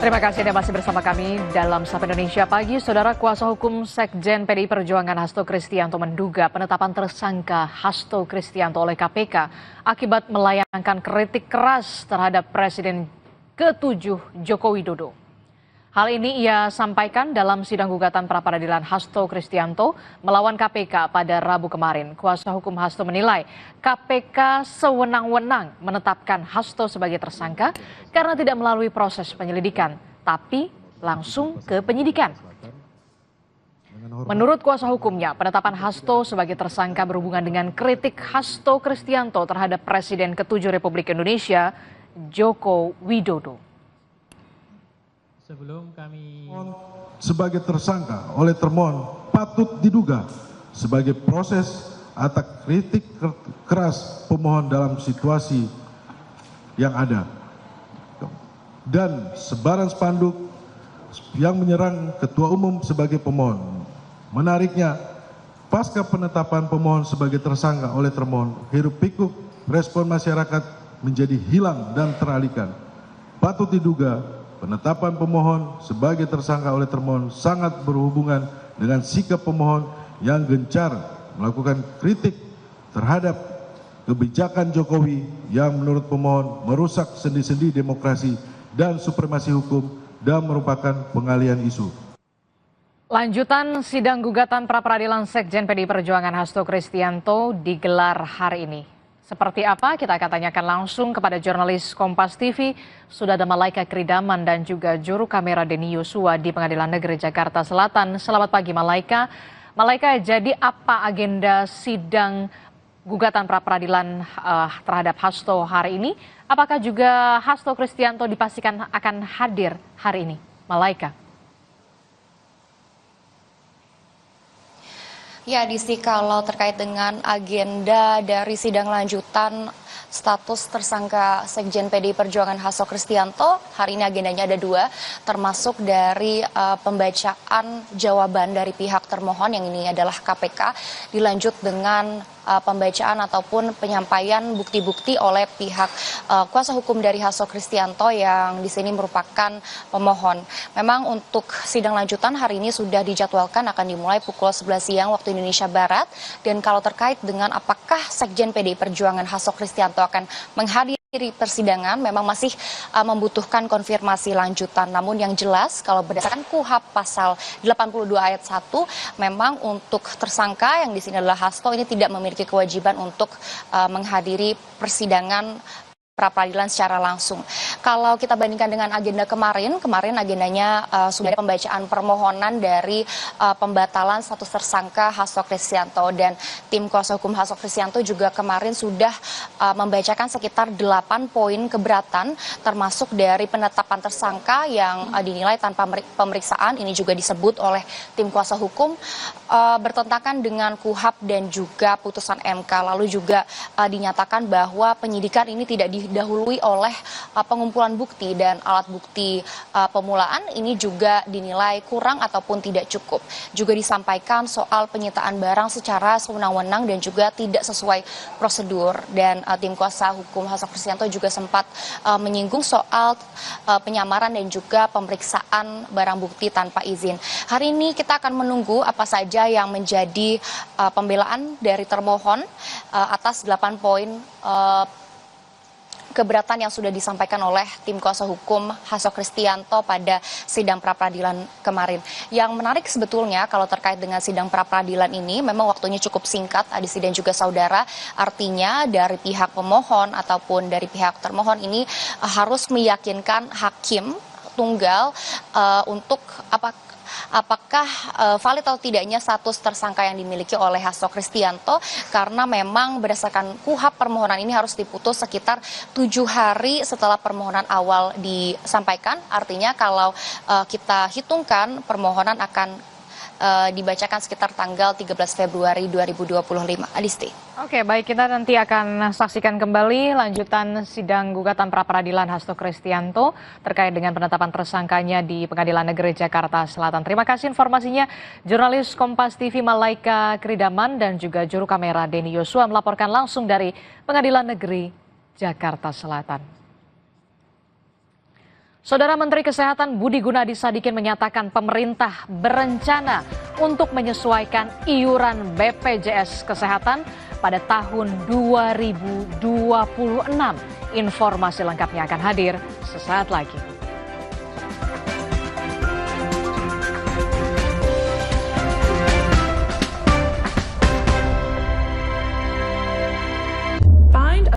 Terima kasih Anda masih bersama kami dalam Sapa Indonesia Pagi. Saudara, kuasa hukum Sekjen PDI Perjuangan Hasto Kristianto menduga penetapan tersangka Hasto Kristianto oleh KPK akibat melayangkan kritik keras terhadap Presiden ke-7 Joko Widodo. Hal ini ia sampaikan dalam sidang gugatan pra-peradilan Hasto Kristianto melawan KPK pada Rabu kemarin. Kuasa hukum Hasto menilai KPK sewenang-wenang menetapkan Hasto sebagai tersangka karena tidak melalui proses penyelidikan, tapi langsung ke penyidikan. Menurut kuasa hukumnya, penetapan Hasto sebagai tersangka berhubungan dengan kritik Hasto Kristianto terhadap Presiden ke-7 Republik Indonesia, Joko Widodo. Sebelum kami sebagai tersangka oleh termohon patut diduga sebagai proses atas kritik keras pemohon dalam situasi yang ada dan sebaran spanduk yang menyerang ketua umum sebagai pemohon. Menariknya, pasca penetapan pemohon sebagai tersangka oleh termohon, hiruk pikuk respon masyarakat menjadi hilang dan teralihkan. Patut diduga penetapan pemohon sebagai tersangka oleh termohon sangat berhubungan dengan sikap pemohon yang gencar melakukan kritik terhadap kebijakan Jokowi yang menurut pemohon merusak sendi-sendi demokrasi dan supremasi hukum dan merupakan pengalihan isu. Lanjutan sidang gugatan pra-peradilan Sekjen PDI Perjuangan Hasto Kristianto digelar hari ini. Seperti apa? Kita akan tanyakan langsung kepada jurnalis Kompas TV, sudah ada Malaika Kridaman dan juga juru kamera Denny Yosua di Pengadilan Negeri Jakarta Selatan. Selamat pagi Malaika. Malaika, jadi apa agenda sidang gugatan pra-peradilan terhadap Hasto hari ini? Apakah juga Hasto Kristianto dipastikan akan hadir hari ini? Malaika. Ya, Disti, kalau terkait dengan agenda dari sidang lanjutan status tersangka Sekjen PDI Perjuangan Hasto Kristianto, hari ini agendanya ada dua, termasuk dari pembacaan jawaban dari pihak termohon, yang ini adalah KPK, dilanjut dengan pembacaan ataupun penyampaian bukti-bukti oleh pihak kuasa hukum dari Hasto Kristianto yang di sini merupakan pemohon. Memang untuk sidang lanjutan hari ini sudah dijadwalkan akan dimulai pukul 11 siang waktu Indonesia Barat, dan kalau terkait dengan apakah Sekjen PDI Perjuangan Hasto Kristianto akan menghadiri persidangan, memang masih membutuhkan konfirmasi lanjutan. Namun yang jelas kalau berdasarkan KUHP pasal 82 ayat 1, memang untuk tersangka yang di sini adalah Hasto ini tidak memiliki kewajiban untuk menghadiri persidangan pra-peradilan secara langsung. Kalau kita bandingkan dengan agenda kemarin agendanya sudah ada pembacaan permohonan dari pembatalan status tersangka Hasto Kristianto, dan tim kuasa hukum Hasto Kristianto juga kemarin sudah membacakan sekitar 8 poin keberatan, termasuk dari penetapan tersangka yang dinilai tanpa pemeriksaan. Ini juga disebut oleh tim kuasa hukum bertentangan dengan KUHP dan juga putusan MK. Lalu juga dinyatakan bahwa penyidikan ini tidak didahului oleh pengumpulan bukti, dan alat bukti pemulaan ini juga dinilai kurang ataupun tidak cukup. Juga disampaikan soal penyitaan barang secara sewenang-wenang dan juga tidak sesuai prosedur, dan tim kuasa hukum Hasto Kristianto juga sempat menyinggung soal penyamaran dan juga pemeriksaan barang bukti tanpa izin. Hari ini kita akan menunggu apa saja yang menjadi pembelaan dari termohon atas 8 poin keberatan yang sudah disampaikan oleh tim kuasa hukum Hasto Kristianto pada sidang pra-peradilan kemarin. Yang menarik sebetulnya kalau terkait dengan sidang pra-peradilan ini, memang waktunya cukup singkat, Adisti dan juga saudara. Artinya dari pihak pemohon ataupun dari pihak termohon ini harus meyakinkan hakim tunggal untuk apakah valid atau tidaknya status tersangka yang dimiliki oleh Hasto Kristianto, karena memang berdasarkan KUHP permohonan ini harus diputus sekitar 7 hari setelah permohonan awal disampaikan. Artinya kalau kita hitungkan, permohonan akan dibacakan sekitar tanggal 13 Februari 2025. Adisti. Oke, baik, kita nanti akan saksikan kembali lanjutan sidang gugatan pra-peradilan Hasto Kristianto terkait dengan penetapan tersangkanya di Pengadilan Negeri Jakarta Selatan. Terima kasih informasinya, jurnalis Kompas TV Malaika Kridaman dan juga juru kamera Denny Yosua melaporkan langsung dari Pengadilan Negeri Jakarta Selatan. Saudara Menteri Kesehatan Budi Gunadi Sadikin menyatakan pemerintah berencana untuk menyesuaikan iuran BPJS Kesehatan pada tahun 2026. Informasi lengkapnya akan hadir sesaat lagi.